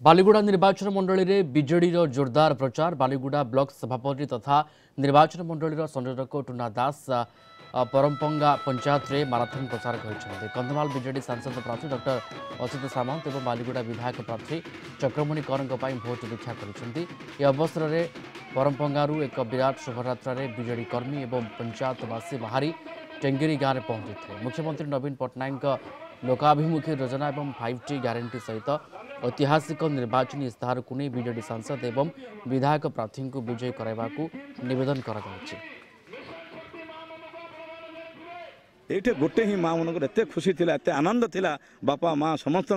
बालीगुड़ा निर्वाचन मंडली में बीजेडी जोरदार प्रचार। बालीगुड़ा ब्लॉक सभापति तथा निर्वाचन मंडली संयोजक टुना दास परमपंगा पंचायत में माराथन प्रचार कर कंधमाल बीजेडी सांसद प्रार्थी डॉक्टर अच्युत सामंत और बालीगुड़ा विधायक प्रार्थी चक्रमणि करंग भोट दीक्षा कर अवसर में परमपंगारू एक विराट शोभायात्रा बीजेडी कर्मी और पंचायतवासी बाहरी टेंगेरी गाँव में पहुंची। मुख्यमंत्री नवीन पट्टनायक लोकाभिमुखी योजना और 5T ग्यारंटी सहित ऐतिहासिक निर्वाचन इस्ताहार को नहीं बीजेडी सांसद एवं विधायक प्रार्थी को विजयी कराइबाकू निवेदन करा जाउछि। ये गोटे ही माँ मनक एत खुशी थी एत आनंद थिला बापा माँ समस्त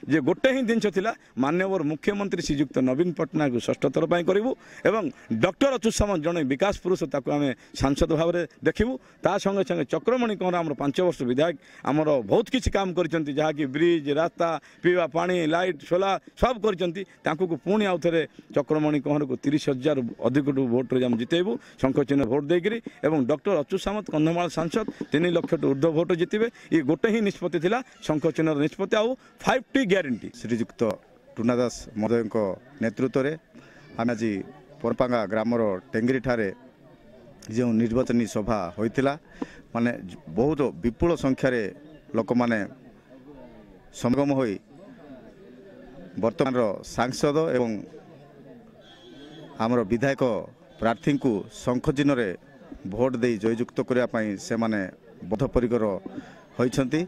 जे गोटे ही जिनस थिला माननीय मुख्यमंत्री श्रीजुक्त नवीन पट्टनायक को षष्ठ थर पर करूँ एवं डॉक्टर अच्युत सामंत जड़े विकास पुरुष ताको आम सांसद भाव में देखू ता संगे संगे चक्रमणि कंवर आम 5 वर्ष विधायक आमर बहुत किसी काम करछंती जहाँकि ब्रिज रास्ता पीवा पानी लाइट सोला सब करछंती पुणी आउ थे चक्रमणि कंवर को 30,000 अधिक भोट आम जितेबू शंख चिन्ह भोट देकरी एवं डॉक्टर अच्युत सामंत कंधमाल सांसद 3 लाख ऊर्ध्व भोट जितबे ये गोटे ही निष्पत्ति थिला शंख चिन्ह निष्पत्ति आउ 5T ग्यारंटी। श्रीजुक्त टुना दास महोदय नेतृत्व में आम आज परपांगा ग्रामर टेंगरी ठारे जो निर्वाचनी सभा होइतिला माने बहुत विपुल संख्यार लोक माने समागम होई वर्तमान सांसद एवं आमर विधायक प्रार्थी को शंख चिन्ह भोट दे जययुक्त करने से माने बद्धपरिकर होइछंती।